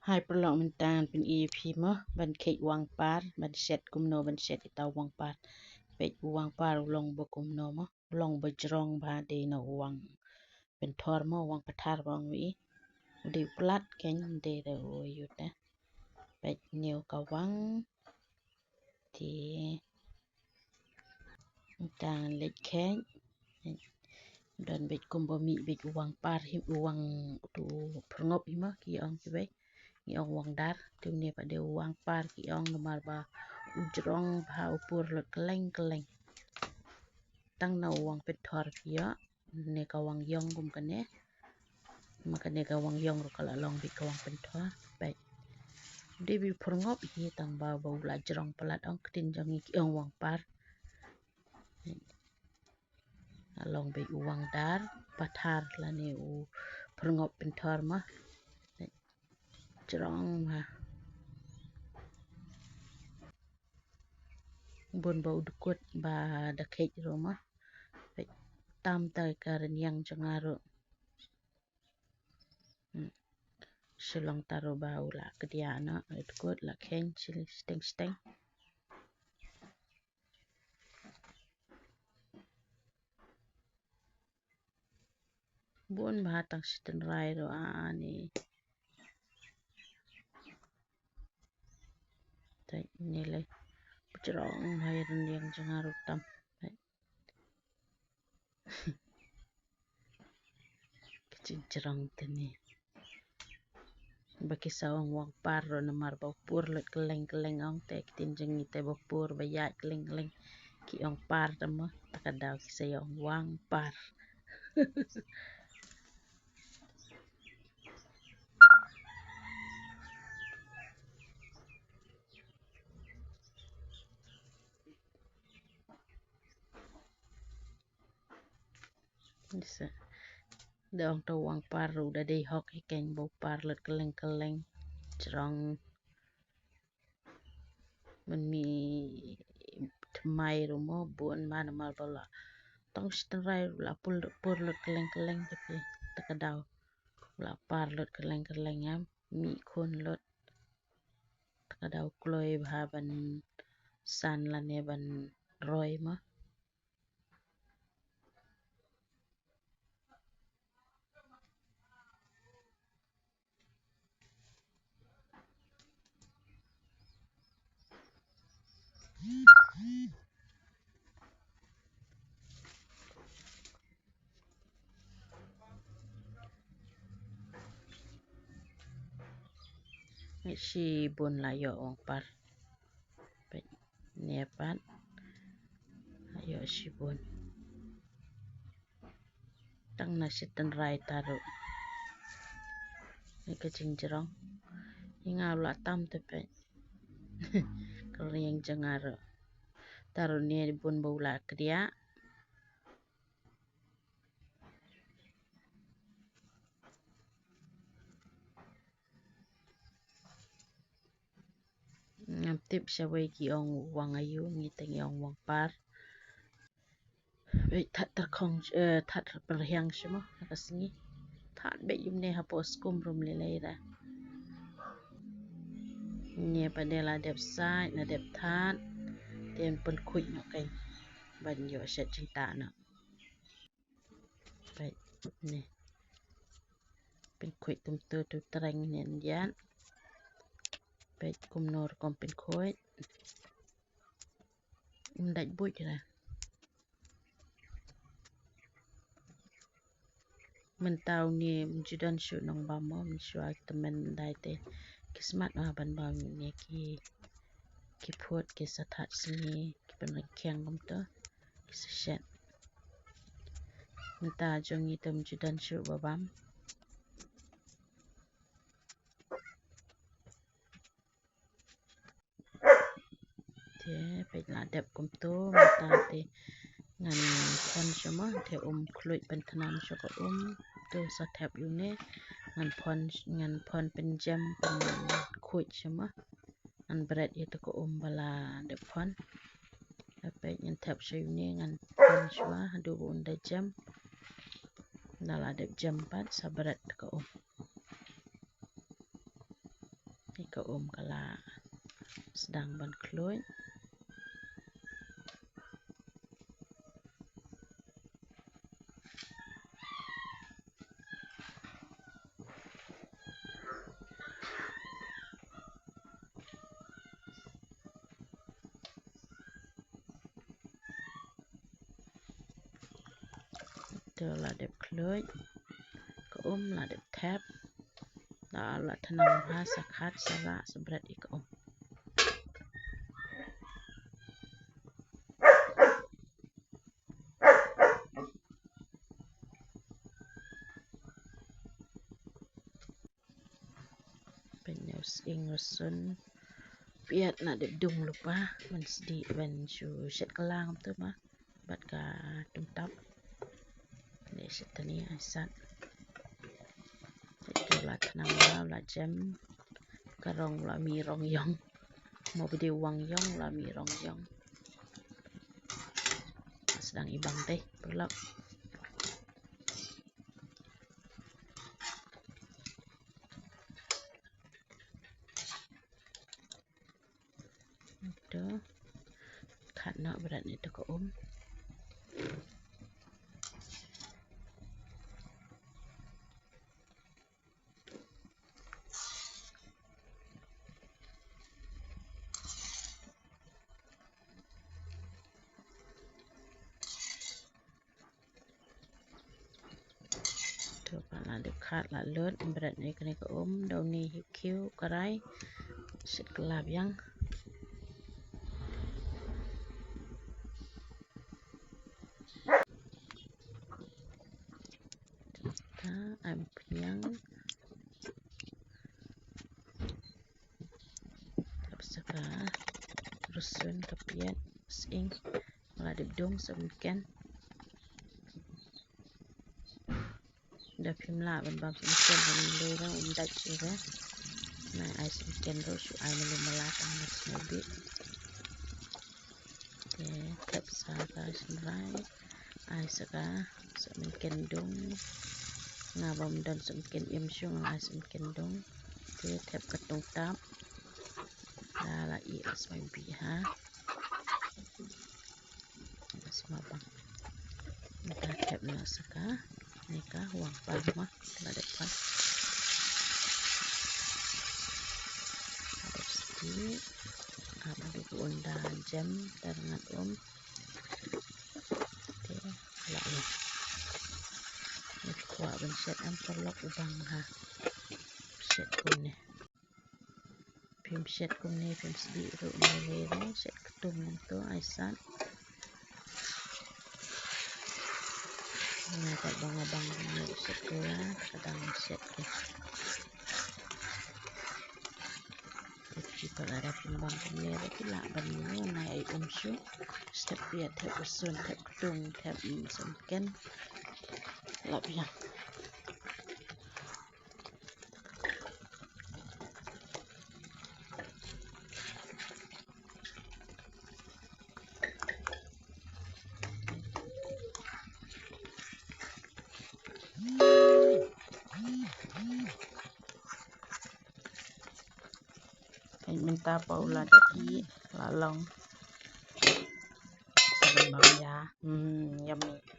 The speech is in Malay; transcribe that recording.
Hai perlok mentan pen EP mah ban kek wang par ban set kumno ban set ita wang par pek wang par ulong bo kumno mah ulong bo jrong ba de na wang pen thor mah wang pathar wang wi de plat ken de de oyut na pek new ka wang thì mentan lek ken dan bet kumbo mi bet wang par him wang tu prngop hima ki ang ti ki ong wang dar tu ne pa de wang par ki ong nomar ba ujrong ba upur le keleng tang na wang petor kia ne ka wang yong kum kane maka ne ka wang yong ro kala long bi ka wang petor baik de bi prngop hi tang ba ula jrong pelat ong tin jang ki ong wang par along bi wang dar pathar la ne u prngop petor ma jrong ha bun bau dukut ba da kek roma tam tai karen yang jangaro Shilong taro bau la kediana dukut la ken steng bun ba tang sitten rai ro ani tai nile jrong hai ren yang jangaro tam Jrong tani baki sawang wang par ro namar bau pur let keleng ong te tin jangi te bau pur ba ya keleng ki ong par tama takadaw ki sayong wang par Bisa dong to wang par ro da dei hok ken bau par let keleng jrongมันมีทำไมรู้มั้ยบนมานะมาบลาต้องสตรายละปุลดกะเลงจะไปตะกะดาวละปาร์ลดกะเลงอ่ะมีคนลดตะกะดาวกลอยบาบันสันละเนบันรอยมะไม่ชีบนละยอองปาร์เป็นเนียปันละยอชีบนตั้งนาชิตันไรตารุนี่ก็จริงจรองยังเอาละตั้มแต่เป็นก็เรียงจังอารุตารุเนี่ยบนบูละกระยะงามติบชาวกีองวังอายุนี่แต่งองวังปาร์ ทัดตะคองทัดประยังใช่ไหมแล้วก็สิ่งนี้ทัดเบยยุมเนฮะโพสกุมรุมเลยละเนี่ยประเดี๋ยวละเด็บซ้ายนะเด็บทัดเตรียมเป็นคุยเนาะกันบันอยู่เสร็จจิงตาเนาะไปนี่เป็นคุยตุ้มตัวตุ้มตรังเนี่ยยันไปกุมโนรกอมเป็นคุยมันได้บุยละมันเตาเนี่ยมันจุดันชุนองบามมันช่วยแต่มันได้แต่คิสมัตมาบันบางเนี่ยki puat ki satat sini ki penrekiang komto ki sesat minta jong item judan syuk babam te pe la dep komto minta te ngan pon semua te kluit pentanam syok tu satap yune ngan pon penjam pen kuit semua ngan berat itu ko bala dep pon apa yang tap syune ngan pon semua adu unda jam nala dep jam pat sabarat ko Ni ka kala sedang ban kluj. Itu lah dep kluj. Ka lah dep tap. Lah tenang ha sakat sala sebrat ika penyus ing rusun piat na dep dung lupa man sedi ban shu shet kelang tu mah bat ka tumtap ni shet tani asat itu lah tenang lah jam karong lah mi rong yong mau bedi wang yong lah mi rong yong sedang ibang teh pelak itu kat nak berat ni tu ka tu lah dep kat lah lut berat ni kena ka daun ni hiu kiu karai shet kelab yang I'm penyang tapsaka rusun kapiat sing lah dep dong semken dah pimla ban bam semken ban lera undat sura na ai semken ro shu ai melu malakang nas mobi ke tapsaka sunrai ai saka semken dong ngabam dan semken im syung ai semken dong ke tap katong tap la i asmai bi ha asma bang kita tap na saka nika wang palma la depan ada sedikit apa du undan jam dengan oke la ya ni kuat ban set am perlok ubang ha set kun ni pim set kun ni pim sedi ru ni le set ketung tu aisan na ka bang ni set kula kadang set ke jika ada pimbang kumir pula ban ni na ai syu step biat tap usun tap ketung tap semken lap yang minta paula deki lalong sabun bang ya yummy